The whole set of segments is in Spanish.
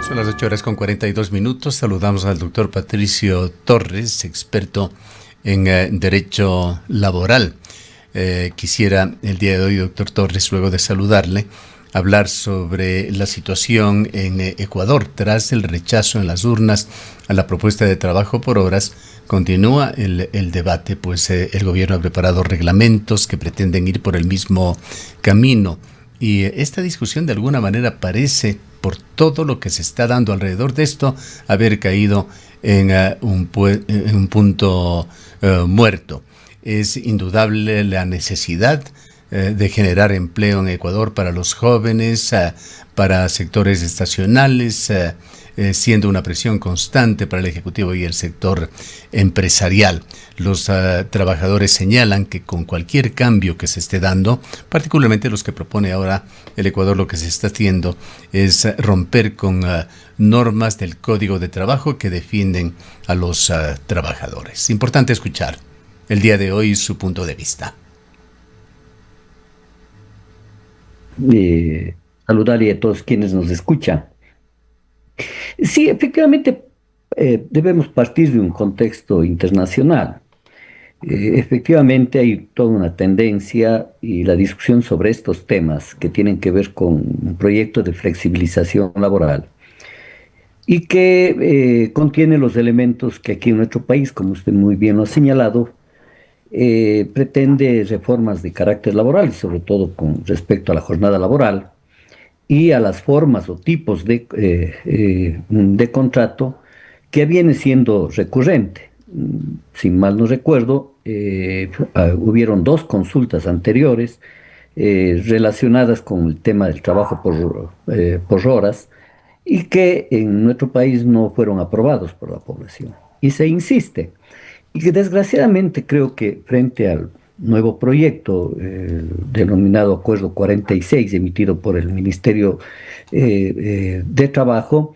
Son las 8:42. Saludamos al doctor Patricio Torres, experto en Derecho Laboral. Quisiera el día de hoy, doctor Torres, luego de saludarle, hablar sobre la situación en Ecuador. Tras el rechazo en las urnas a la propuesta de trabajo por horas, continúa el debate, pues el gobierno ha preparado reglamentos que pretenden ir por el mismo camino. Y esta discusión de alguna manera parece, por todo lo que se está dando alrededor de esto, haber caído en un punto muerto. Es indudable la necesidad de generar empleo en Ecuador para los jóvenes, para sectores estacionales, siendo una presión constante para el Ejecutivo y el sector empresarial. Los trabajadores señalan que con cualquier cambio que se esté dando, particularmente los que propone ahora el Ecuador, lo que se está haciendo es romper con normas del Código de Trabajo que defienden a los trabajadores. Importante escuchar el día de hoy su punto de vista. Saludarle a todos quienes nos escuchan. Sí, efectivamente, debemos partir de un contexto internacional. Efectivamente, hay toda una tendencia y la discusión sobre estos temas que tienen que ver con un proyecto de flexibilización laboral y que contiene los elementos que aquí en nuestro país, como usted muy bien lo ha señalado, pretende reformas de carácter laboral, y sobre todo con respecto a la jornada laboral y a las formas o tipos de contrato que viene siendo recurrente. Si mal no recuerdo, hubieron dos consultas anteriores relacionadas con el tema del trabajo por horas y que en nuestro país no fueron aprobados por la población. Y se insiste. Y que desgraciadamente creo que frente al nuevo proyecto denominado Acuerdo 46, emitido por el Ministerio de Trabajo,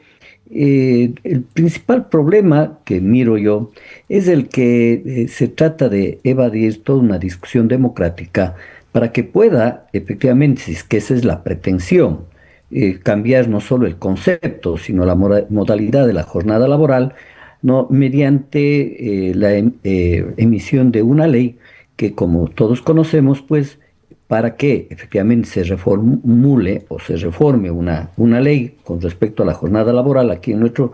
el principal problema que miro yo es el que se trata de evadir toda una discusión democrática para que pueda, efectivamente, si es que esa es la pretensión, cambiar no solo el concepto, sino la modalidad de la jornada laboral, no, mediante la emisión de una ley que, como todos conocemos, pues para que efectivamente se reformule o se reforme una ley con respecto a la jornada laboral aquí en nuestro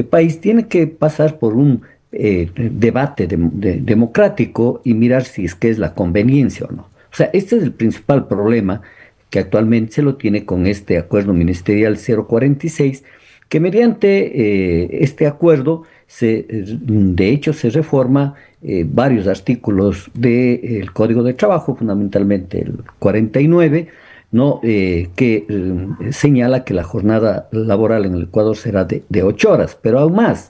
país, tiene que pasar por un debate democrático y mirar si es que es la conveniencia o no. O sea, este es el principal problema que actualmente se lo tiene con este acuerdo ministerial 046, que mediante este acuerdo de hecho se reforma varios artículos del Código de Trabajo, fundamentalmente el 49, ¿no? Que señala que la jornada laboral en el Ecuador será de 8 horas, pero aún más,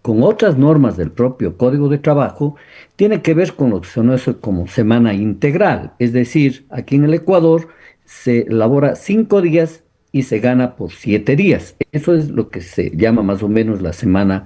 con otras normas del propio Código de Trabajo, tiene que ver con lo que se conoce como semana integral, es decir, aquí en el Ecuador se labora 5 días y se gana por 7 días. Eso es lo que se llama más o menos la semana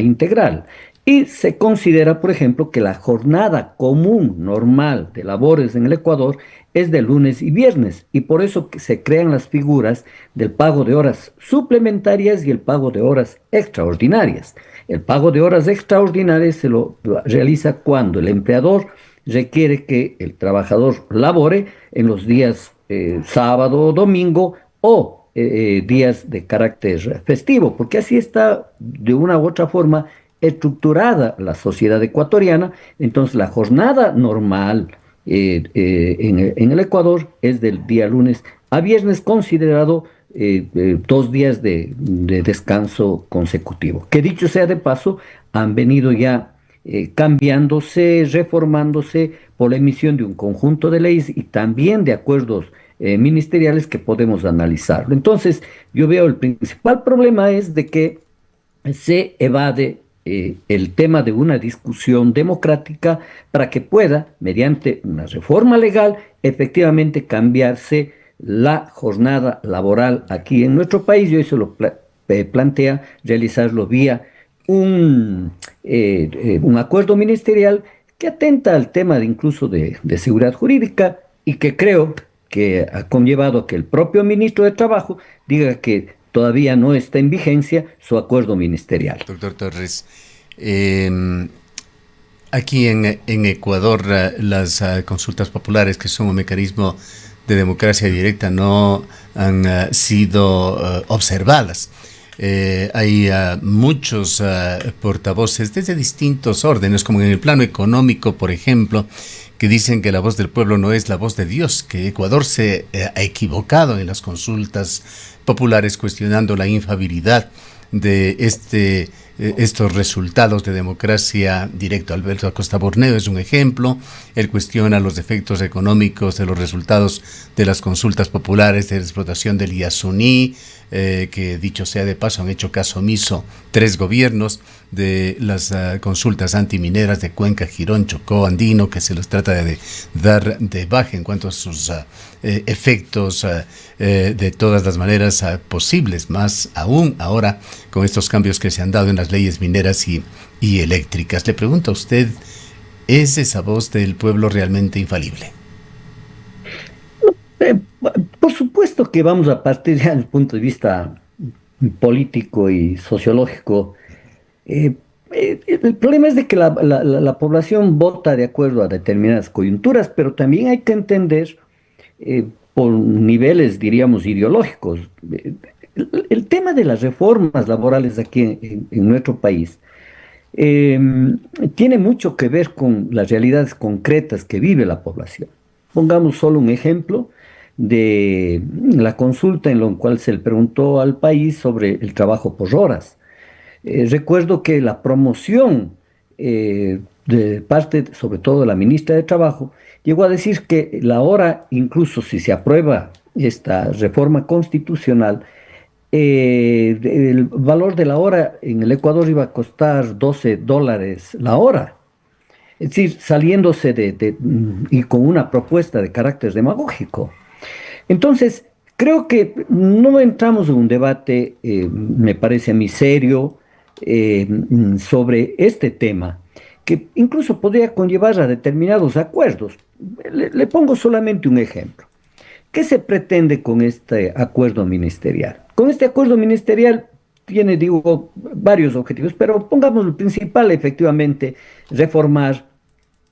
integral. Y se considera, por ejemplo, que la jornada común normal de labores en el Ecuador es de lunes y viernes, y por eso que se crean las figuras del pago de horas suplementarias y el pago de horas extraordinarias. El pago de horas extraordinarias se lo realiza cuando el empleador requiere que el trabajador labore en los días sábado o domingo o días de carácter festivo, porque así está de una u otra forma estructurada la sociedad ecuatoriana. Entonces la jornada normal en el Ecuador es del día lunes a viernes, considerado 2 días de descanso consecutivo, que dicho sea de paso, han venido ya cambiándose, reformándose por la emisión de un conjunto de leyes y también de acuerdos ministeriales que podemos analizarlo. Entonces, yo veo el principal problema es de que se evade el tema de una discusión democrática para que pueda, mediante una reforma legal, efectivamente cambiarse la jornada laboral aquí en nuestro país. Y hoy se lo plantea realizarlo vía un acuerdo ministerial que atenta al tema de incluso de seguridad jurídica y que creo que ha conllevado que el propio ministro de Trabajo diga que todavía no está en vigencia su acuerdo ministerial. Doctor Torres, aquí en Ecuador las consultas populares, que son un mecanismo de democracia directa, no han sido observadas. Hay muchos portavoces desde distintos órdenes, como en el plano económico, por ejemplo, que dicen que la voz del pueblo no es la voz de Dios, que Ecuador se ha equivocado en las consultas populares, cuestionando la infalibilidad de estos resultados de democracia directa. Alberto Acosta Borneo es un ejemplo. Él cuestiona los efectos económicos de los resultados de las consultas populares de la explotación del Yasuní, que dicho sea de paso han hecho caso omiso 3 gobiernos de las consultas antimineras de Cuenca, Girón, Chocó, Andino, que se les trata de dar de baja en cuanto a sus efectos de todas las maneras posibles, más aún ahora con estos cambios que se han dado en las leyes mineras y eléctricas. Le pregunto a usted, ¿es esa voz del pueblo realmente infalible? Por supuesto que vamos a partir ya del punto de vista político y sociológico. El problema es de que la población vota de acuerdo a determinadas coyunturas, pero también hay que entender por niveles, diríamos, ideológicos. El tema de las reformas laborales aquí en nuestro país tiene mucho que ver con las realidades concretas que vive la población. Pongamos solo un ejemplo de la consulta en la cual se le preguntó al país sobre el trabajo por horas. Recuerdo que la promoción de parte, sobre todo de la ministra de Trabajo, llegó a decir que la hora, incluso si se aprueba esta reforma constitucional, el valor de la hora en el Ecuador iba a costar $12 la hora. Es decir, saliéndose y con una propuesta de carácter demagógico. Entonces, creo que no entramos en un debate, me parece a mí serio, sobre este tema, que incluso podría conllevar a determinados acuerdos. Le pongo solamente un ejemplo. ¿Qué se pretende con este acuerdo ministerial? Con este acuerdo ministerial tiene, digo, varios objetivos, pero pongamos el principal, efectivamente, reformar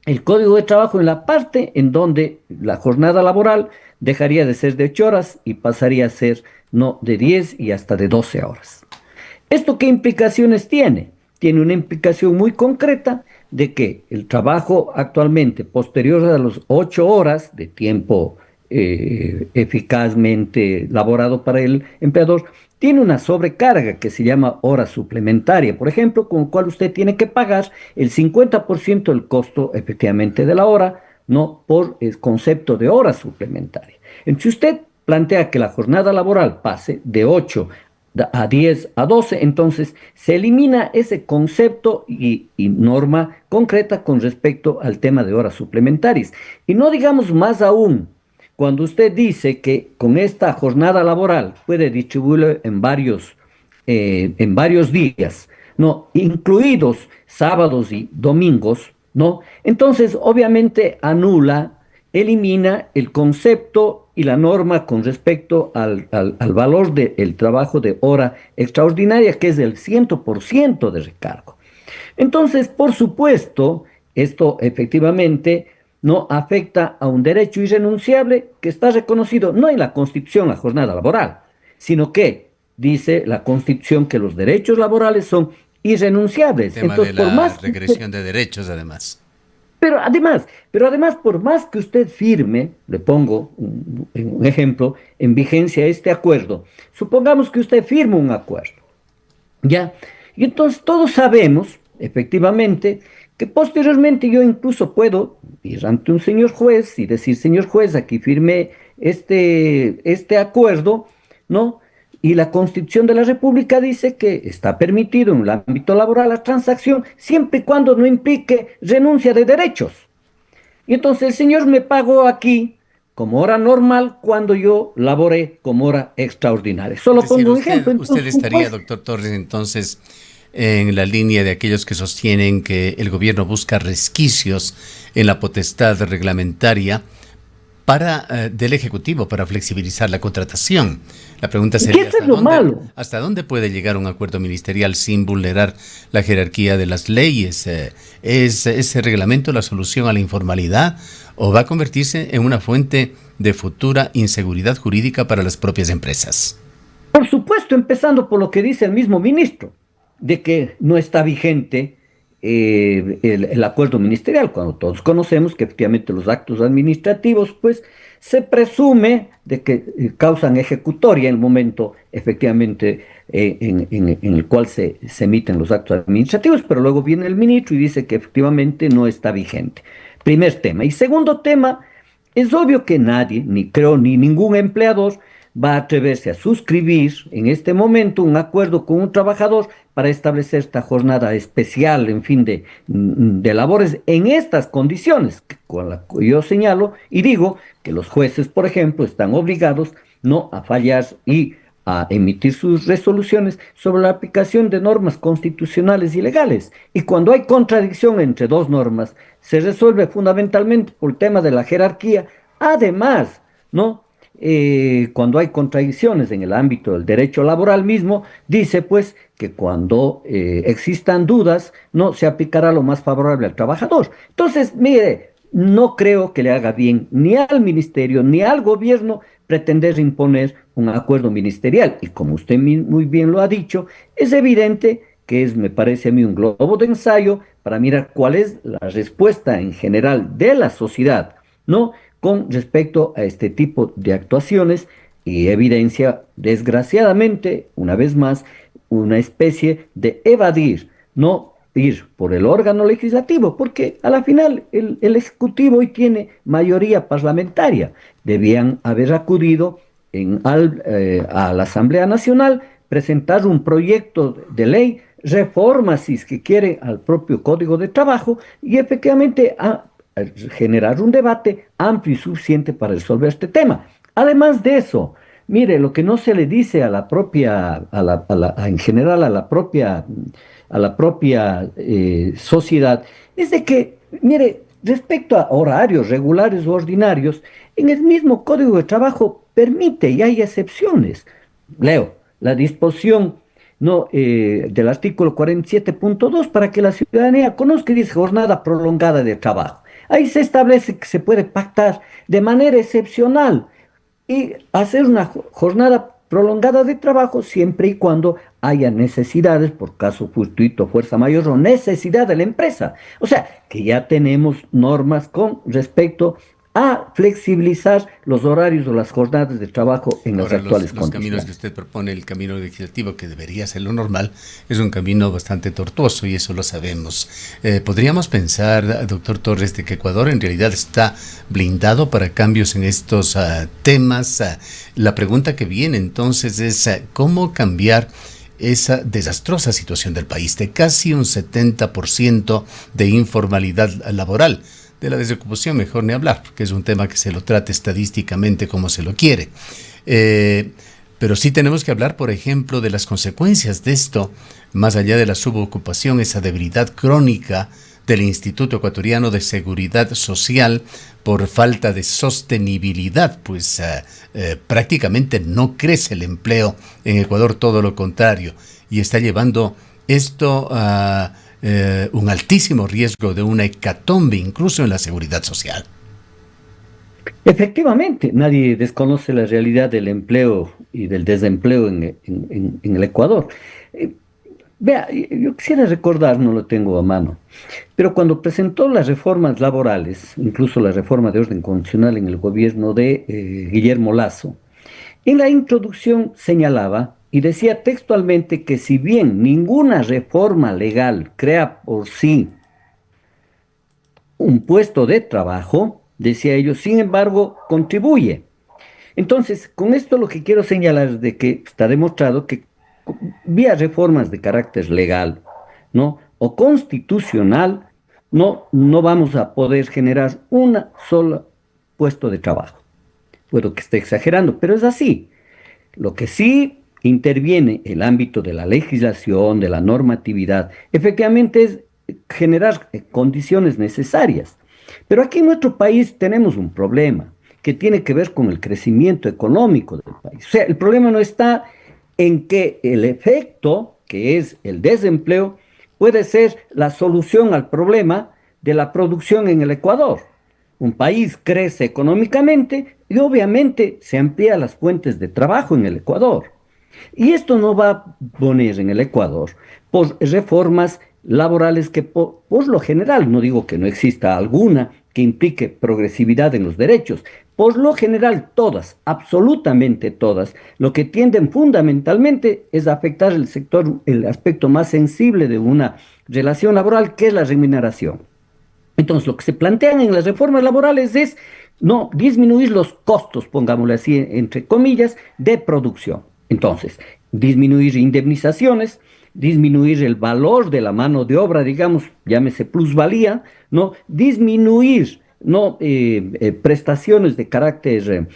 el Código de Trabajo en la parte en donde la jornada laboral dejaría de ser de 8 horas y pasaría a ser no de 10 y hasta de 12 horas. ¿Esto qué implicaciones tiene? Tiene una implicación muy concreta de que el trabajo actualmente posterior a las 8 horas de tiempo eficazmente laborado para el empleador tiene una sobrecarga que se llama hora suplementaria, por ejemplo, con lo cual usted tiene que pagar el 50% del costo efectivamente de la hora, no por el concepto de hora suplementaria. Entonces, si usted plantea que la jornada laboral pase de 8 a 10 a 12, entonces se elimina ese concepto y norma concreta con respecto al tema de horas suplementarias. Y no digamos más aún, cuando usted dice que con esta jornada laboral puede distribuirlo en varios días, ¿no? Incluidos sábados y domingos, ¿no? Entonces, obviamente, elimina el concepto y la norma con respecto al valor del trabajo de hora extraordinaria, que es del 100% de recargo. Entonces, por supuesto, esto efectivamente no afecta a un derecho irrenunciable que está reconocido no en la Constitución, la jornada laboral, sino que dice la Constitución que los derechos laborales son irrenunciables. El tema Entonces, de por la más regresión de derechos, además. pero además, por más que usted firme, le pongo un ejemplo, en vigencia este acuerdo, supongamos que usted firma un acuerdo, ¿ya? Y entonces todos sabemos, efectivamente, que posteriormente yo incluso puedo ir ante un señor juez y decir, señor juez, aquí firmé este acuerdo, ¿no? Y la Constitución de la República dice que está permitido en el ámbito laboral la transacción siempre y cuando no implique renuncia de derechos. Y entonces el señor me pagó aquí como hora normal cuando yo laboré como hora extraordinaria. Es Solo decir, pongo un ejemplo. usted Entonces, estaría, doctor Torres, entonces en la línea de aquellos que sostienen que el gobierno busca resquicios en la potestad reglamentaria del Ejecutivo para flexibilizar la contratación. La pregunta ¿Y qué sería, es lo malo? ¿hasta dónde puede llegar un acuerdo ministerial sin vulnerar la jerarquía de las leyes? ¿Es ese reglamento la solución a la informalidad o va a convertirse en una fuente de futura inseguridad jurídica para las propias empresas? Por supuesto, empezando por lo que dice el mismo ministro, de que no está vigente el acuerdo ministerial, cuando todos conocemos que efectivamente los actos administrativos, pues se presume de que causan ejecutoria en el momento efectivamente en el cual se emiten los actos administrativos, pero luego viene el ministro y dice que efectivamente no está vigente. Primer tema. Y segundo tema, es obvio que nadie, ni creo ni ningún empleador, va a atreverse a suscribir en este momento un acuerdo con un trabajador para establecer esta jornada especial, en fin, de labores en estas condiciones, con las que yo señalo y digo que los jueces, por ejemplo, están obligados no a fallar y a emitir sus resoluciones sobre la aplicación de normas constitucionales y legales. Y cuando hay contradicción entre dos normas, se resuelve fundamentalmente por el tema de la jerarquía. Además, ¿no? Cuando hay contradicciones en el ámbito del derecho laboral mismo, dice pues que cuando existan dudas, no se aplicará lo más favorable al trabajador. Entonces, mire, no creo que le haga bien ni al ministerio ni al gobierno pretender imponer un acuerdo ministerial. Y como usted muy bien lo ha dicho, es evidente que es, me parece a mí, un globo de ensayo para mirar cuál es la respuesta en general de la sociedad, ¿no? Con respecto a este tipo de actuaciones y evidencia, desgraciadamente, una vez más, una especie de evadir, no ir por el órgano legislativo, porque a la final el Ejecutivo hoy tiene mayoría parlamentaria. Debían haber acudido a la Asamblea Nacional, presentar un proyecto de ley, reformas, si es que quiere, al propio Código de Trabajo y efectivamente generar un debate amplio y suficiente para resolver este tema. Además de eso, mire, lo que no se le dice a la propia, en general a la propia sociedad, es de que, mire, respecto a horarios regulares o ordinarios, en el mismo Código de Trabajo permite y hay excepciones. Leo, la disposición no, del artículo 47.2 para que la ciudadanía conozca y dice jornada prolongada de trabajo. Ahí se establece que se puede pactar de manera excepcional y hacer una jornada prolongada de trabajo siempre y cuando haya necesidades, por caso fortuito, fuerza mayor o necesidad de la empresa. O sea, que ya tenemos normas con respecto a flexibilizar los horarios o las jornadas de trabajo en las Ahora, actuales los condiciones. caminos que usted propone, el camino legislativo, que debería ser lo normal, es un camino bastante tortuoso y eso lo sabemos. ¿Podríamos pensar, doctor Torres, de que Ecuador en realidad está blindado para cambios en estos temas? La pregunta que viene entonces es ¿cómo cambiar esa desastrosa situación del país de casi un 70% de informalidad laboral? De la desocupación mejor ni hablar, porque es un tema que se lo trata estadísticamente como se lo quiere. Pero sí tenemos que hablar, por ejemplo, de las consecuencias de esto, más allá de la subocupación, esa debilidad crónica del Instituto Ecuatoriano de Seguridad Social por falta de sostenibilidad, pues prácticamente no crece el empleo en Ecuador, todo lo contrario, y está llevando esto a un altísimo riesgo de una hecatombe incluso en la seguridad social. Efectivamente, nadie desconoce la realidad del empleo y del desempleo en el Ecuador. Vea, yo quisiera recordar, no lo tengo a mano, pero cuando presentó las reformas laborales, incluso la reforma de orden constitucional en el gobierno de Guillermo Lasso, en la introducción señalaba y decía textualmente que si bien ninguna reforma legal crea por sí un puesto de trabajo, decía ellos, sin embargo, contribuye. Entonces, con esto lo que quiero señalar es de que está demostrado que vía reformas de carácter legal, ¿no? O constitucional, no vamos a poder generar una sola puesto de trabajo. Puedo que esté exagerando, pero es así. Lo que sí interviene el ámbito de la legislación, de la normatividad, efectivamente es generar condiciones necesarias. Pero aquí en nuestro país tenemos un problema, que tiene que ver con el crecimiento económico del país. O sea, el problema no está en que el efecto, que es el desempleo, puede ser la solución al problema de la producción en el Ecuador. Un país crece económicamente y obviamente se amplían las fuentes de trabajo en el Ecuador. Y esto no va a poner en el Ecuador por reformas laborales que por lo general, no digo que no exista alguna que implique progresividad en los derechos, por lo general todas, absolutamente todas, lo que tienden fundamentalmente es a afectar el sector, el aspecto más sensible de una relación laboral, que es la remuneración. Entonces, lo que se plantean en las reformas laborales es no disminuir los costos, pongámoslo así, entre comillas, de producción. Entonces, disminuir indemnizaciones, disminuir el valor de la mano de obra, digamos, llámese plusvalía, ¿no? Disminuir, ¿no? Prestaciones de carácter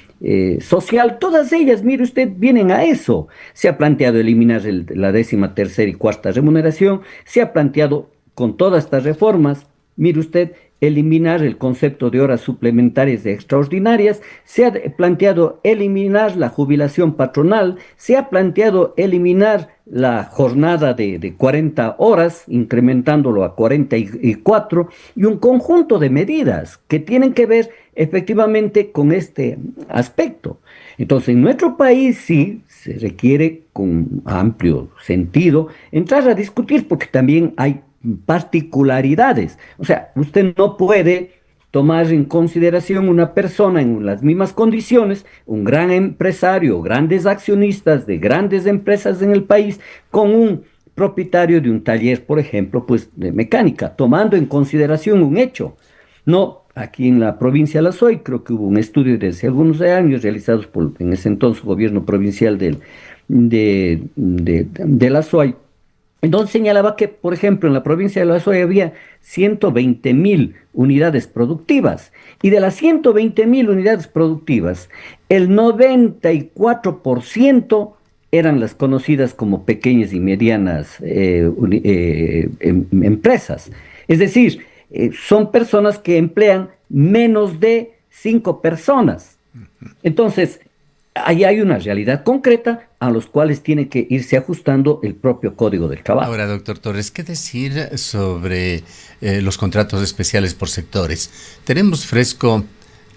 social, todas ellas, mire usted, vienen a eso. Se ha planteado eliminar la 13ª y cuarta remuneración, se ha planteado con todas estas reformas, mire usted, eliminar el concepto de horas suplementarias y extraordinarias, se ha planteado eliminar la jubilación patronal, se ha planteado eliminar la jornada de 40 horas, incrementándolo a 44, y un conjunto de medidas que tienen que ver efectivamente con este aspecto. Entonces, en nuestro país sí se requiere con amplio sentido entrar a discutir porque también hay particularidades. O sea, usted no puede tomar en consideración una persona en las mismas condiciones, un gran empresario, grandes accionistas de grandes empresas en el país, con un propietario de un taller, por ejemplo, pues de mecánica, tomando en consideración un hecho. No, aquí en la provincia de La Suay, creo que hubo un estudio de hace algunos años realizados por, en ese entonces, gobierno provincial de La Suay, entonces señalaba que, por ejemplo, en la provincia de La Suay había 120.000 unidades productivas y de las 120.000 unidades productivas, el 94% eran las conocidas como pequeñas y medianas empresas. Es decir, son personas que emplean menos de 5 personas. Entonces, ahí hay una realidad concreta a los cuales tiene que irse ajustando el propio Código del Trabajo. Ahora, doctor Torres, ¿qué decir sobre los contratos especiales por sectores? Tenemos fresco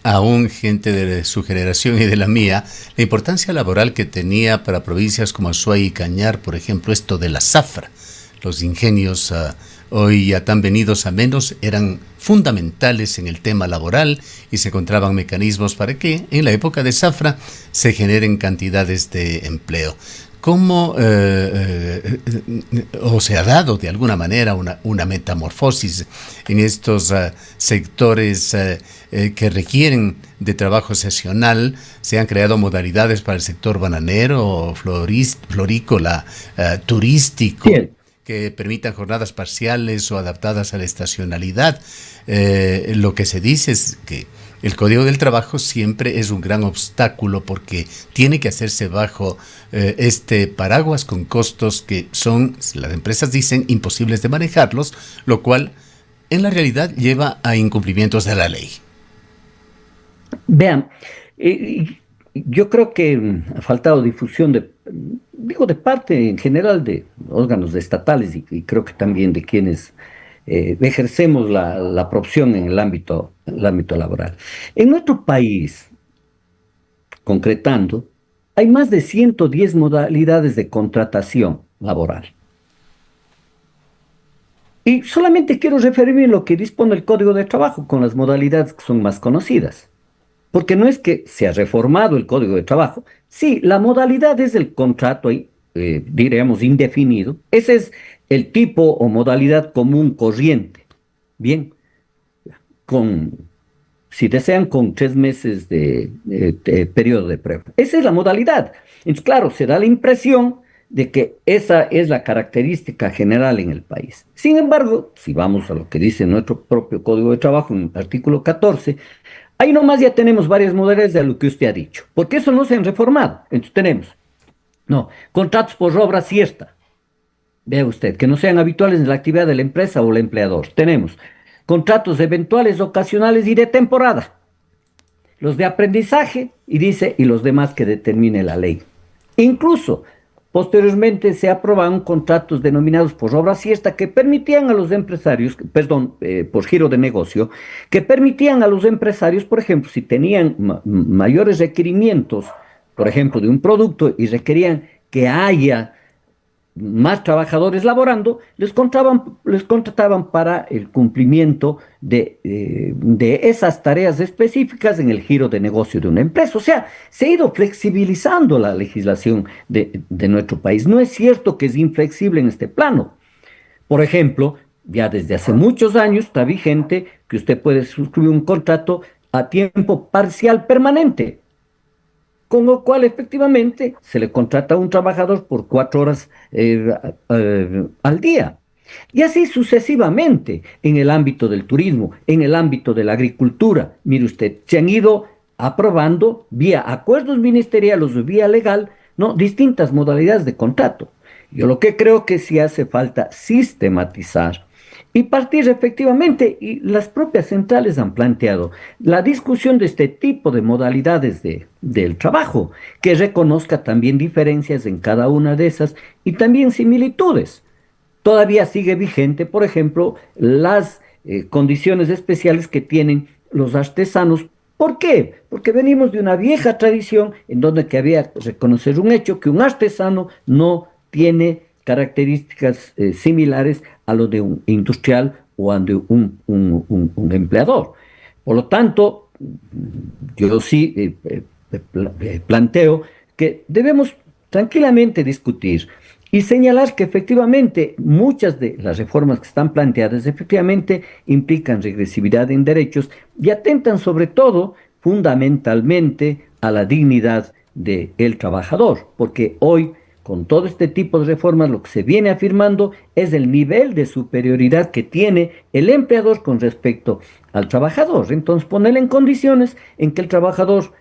aún gente de su generación y de la mía, la importancia laboral que tenía para provincias como Azuay y Cañar, por ejemplo, esto de la zafra. Los ingenios hoy ya tan venidos a menos eran fundamentales en el tema laboral y se encontraban mecanismos para que en la época de zafra se generen cantidades de empleo. ¿Cómo o se ha dado de alguna manera una metamorfosis en estos sectores que requieren de trabajo sazonal? Se han creado modalidades para el sector bananero, florícola, turístico, Sí, que permitan jornadas parciales o adaptadas a la estacionalidad. Lo que se dice es que el Código del Trabajo siempre es un gran obstáculo porque tiene que hacerse bajo este paraguas con costos que son, las empresas dicen, imposibles de manejarlos, lo cual en la realidad lleva a incumplimientos de la ley. vean, yo creo que ha faltado difusión digo, de parte en general de órganos estatales y creo que también de quienes ejercemos la profesión en el ámbito laboral. En nuestro país, concretando, hay más de 110 modalidades de contratación laboral. Y solamente quiero referirme a lo que dispone el Código de Trabajo con las modalidades que son más conocidas. Porque no es que se ha reformado el Código de Trabajo. Sí, la modalidad es el contrato, diríamos, indefinido. Ese es el tipo o modalidad común corriente. Bien, con, si desean, con 3 meses de periodo de prueba. Esa es la modalidad. Entonces, claro, se da la impresión de que esa es la característica general en el país. Sin embargo, si vamos a lo que dice nuestro propio Código de Trabajo, en el artículo 14, ahí nomás ya tenemos varias modalidades de lo que usted ha dicho, porque eso no se han reformado. Entonces tenemos, no, contratos por obra siesta, vea usted, que no sean habituales en la actividad de la empresa o el empleador. Tenemos contratos eventuales, ocasionales y de temporada. los de aprendizaje y dice, y los demás que determine la ley. Incluso, posteriormente se aprobaron contratos denominados por obra siesta que permitían a los empresarios, perdón, por giro de negocio, que permitían a los empresarios, por ejemplo, si tenían mayores requerimientos, por ejemplo, de un producto y requerían que haya más trabajadores laborando, les contrataban para el cumplimiento de esas tareas específicas en el giro de negocio de una empresa. O sea, se ha ido flexibilizando la legislación de nuestro país. No es cierto que es inflexible en este plano. Por ejemplo, ya desde hace muchos años está vigente que usted puede suscribir un contrato a tiempo parcial permanente, con lo cual efectivamente se le contrata a un trabajador por 4 horas al día. Y así sucesivamente en el ámbito del turismo, en el ámbito de la agricultura. Mire usted, se han ido aprobando vía acuerdos ministeriales o vía legal, ¿no?, distintas modalidades de contrato. Yo lo que creo que sí hace falta sistematizar y partir efectivamente, y las propias centrales han planteado la discusión de este tipo de modalidades del trabajo, que reconozca también diferencias en cada una de esas y también similitudes. Todavía sigue vigente, por ejemplo, las condiciones especiales que tienen los artesanos. ¿Por qué? Porque venimos de una vieja tradición en donde que había que reconocer un hecho, que un artesano no tiene características similares a lo de un industrial o a de un empleador. Por lo tanto, yo sí planteo que debemos tranquilamente discutir y señalar que efectivamente muchas de las reformas que están planteadas efectivamente implican regresividad en derechos y atentan sobre todo fundamentalmente a la dignidad del trabajador, porque hoy con todo este tipo de reformas lo que se viene afirmando es el nivel de superioridad que tiene el empleador con respecto al trabajador. Entonces ponerle en condiciones en que el trabajador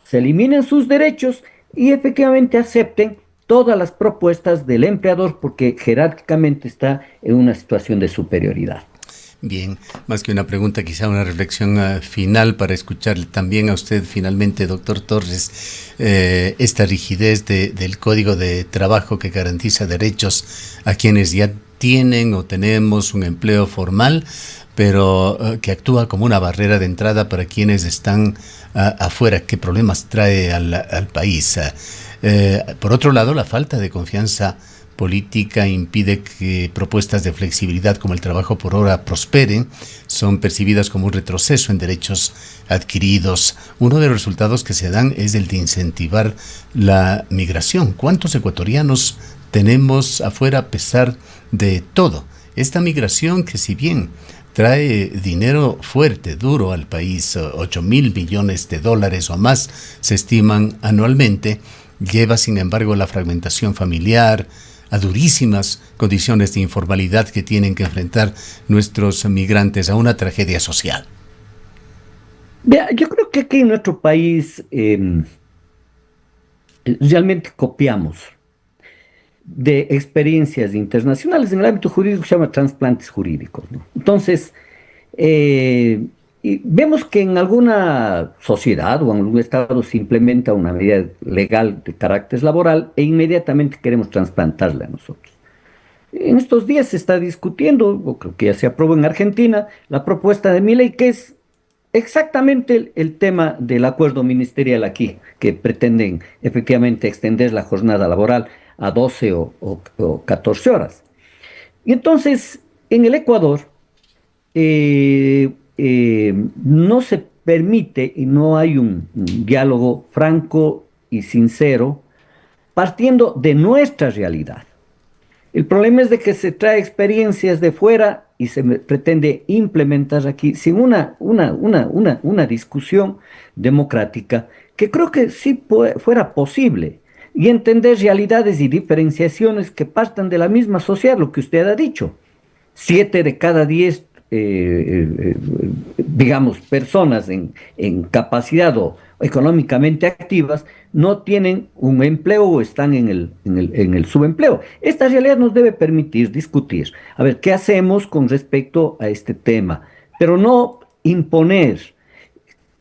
se eliminen sus derechos y efectivamente acepten todas las propuestas del empleador porque jerárquicamente está en una situación de superioridad. Bien, más que una pregunta, quizá una reflexión final para escucharle también a usted finalmente, doctor Torres. Esta rigidez del Código de Trabajo que garantiza derechos a quienes ya tienen o tenemos un empleo formal, pero que actúa como una barrera de entrada para quienes están afuera. ¿Qué problemas trae al país? Por otro lado, la falta de confianza política impide que propuestas de flexibilidad como el trabajo por hora prosperen, son percibidas como un retroceso en derechos adquiridos. Uno de los resultados que se dan es el de incentivar la migración. ¿Cuántos ecuatorianos tenemos afuera a pesar de todo? Esta migración que, si bien trae dinero fuerte, duro al país, 8.000 millones de dólares o más se estiman anualmente, lleva sin embargo la fragmentación familiar, a durísimas condiciones de informalidad que tienen que enfrentar nuestros migrantes, a una tragedia social. Vea, yo creo que aquí en nuestro país realmente copiamos de experiencias internacionales en el ámbito jurídico que se llama trasplantes jurídicos, ¿no? Entonces, y vemos que en alguna sociedad o en algún estado se implementa una medida legal de carácter laboral e inmediatamente queremos trasplantarla a nosotros. En estos días se está discutiendo, o creo que ya se aprobó en Argentina, la propuesta de Milei, que es exactamente el tema del acuerdo ministerial aquí, que pretenden efectivamente extender la jornada laboral a 12 o 14 horas. Y entonces, en el Ecuador, no se permite y no hay un diálogo franco y sincero partiendo de nuestra realidad. El problema es de que se trae experiencias de fuera y se pretende implementar aquí sin una discusión democrática que creo que sí fuera posible y entender realidades y diferenciaciones que partan de la misma sociedad, lo que usted ha dicho. 7 de cada 10 digamos, personas en capacidad o económicamente activas no tienen un empleo o están en el subempleo. Esta realidad nos debe permitir discutir, a ver, ¿qué hacemos con respecto a este tema? Pero no imponer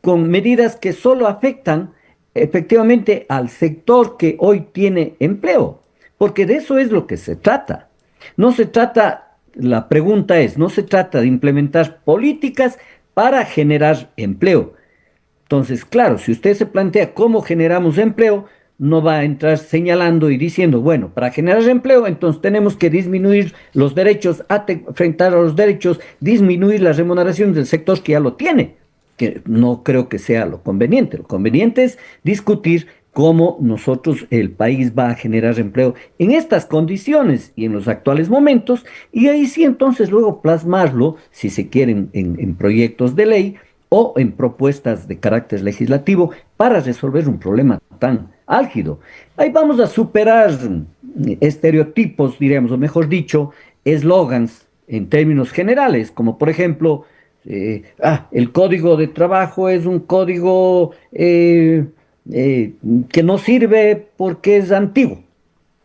con medidas que solo afectan efectivamente al sector que hoy tiene empleo, porque de eso es lo que se trata. No se trata, la pregunta es, no se trata de implementar políticas para generar empleo. Entonces, claro, si usted se plantea cómo generamos empleo, no va a entrar señalando y diciendo, bueno, para generar empleo, entonces tenemos que disminuir los derechos, enfrentar a los derechos, disminuir las remuneraciones del sector que ya lo tiene, que no creo que sea lo conveniente. Lo conveniente es discutir cómo nosotros, el país, va a generar empleo en estas condiciones y en los actuales momentos, y ahí sí entonces luego plasmarlo, si se quieren, en proyectos de ley o en propuestas de carácter legislativo para resolver un problema tan álgido. Ahí vamos a superar estereotipos, diríamos, o mejor dicho, eslogans en términos generales, como por ejemplo, el código de trabajo es un código eh, que no sirve porque es antiguo,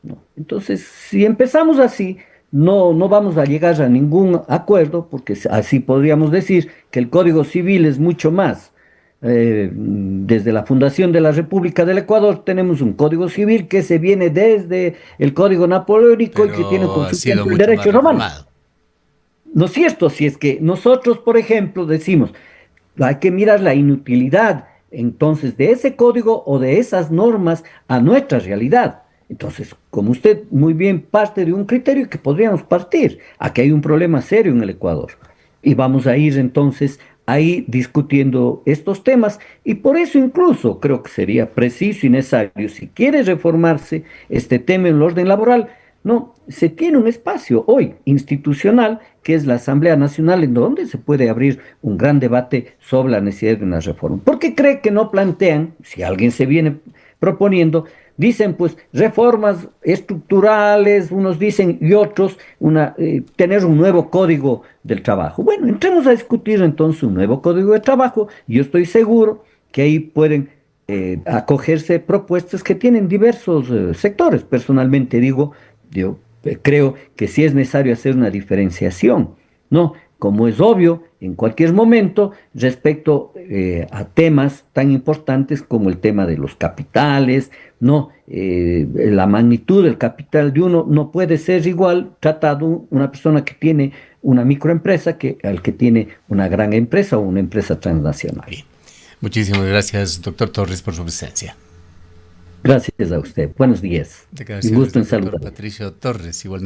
¿no? Entonces, si empezamos así, no vamos a llegar a ningún acuerdo, porque así podríamos decir que el Código Civil es mucho más. Desde la fundación de la República del Ecuador tenemos un Código Civil que se viene desde el Código Napoleónico y que tiene pero con ha su sido tiempo el mucho más derecho romano. reformado. ¿No es cierto? Si es que nosotros, por ejemplo, decimos, hay que mirar la inutilidad entonces de ese código o de esas normas a nuestra realidad. Entonces, como usted muy bien parte de un criterio que podríamos partir, aquí hay un problema serio en el Ecuador y vamos a ir entonces ahí discutiendo estos temas y por eso incluso creo que sería preciso y necesario, si quiere reformarse este tema en el orden laboral, no, se tiene un espacio hoy institucional que es la Asamblea Nacional en donde se puede abrir un gran debate sobre la necesidad de una reforma. ¿Por qué cree que no plantean, si alguien se viene proponiendo, dicen pues reformas estructurales, unos dicen y otros, tener un nuevo código del trabajo? Bueno, entremos a discutir entonces un nuevo código de trabajo. Yo estoy seguro que ahí pueden acogerse propuestas que tienen diversos sectores. Personalmente digo, yo creo que sí es necesario hacer una diferenciación, ¿no? Como es obvio, en cualquier momento, respecto a temas tan importantes como el tema de los capitales, ¿no? La magnitud del capital de uno no puede ser igual tratado una persona que tiene una microempresa que al que tiene una gran empresa o una empresa transnacional. Bien. Muchísimas gracias, doctor Torres, por su presencia. Gracias a usted. Buenos días. Un Declaraciones gusto en del doctor saludar. Patricio Torres, igualmente.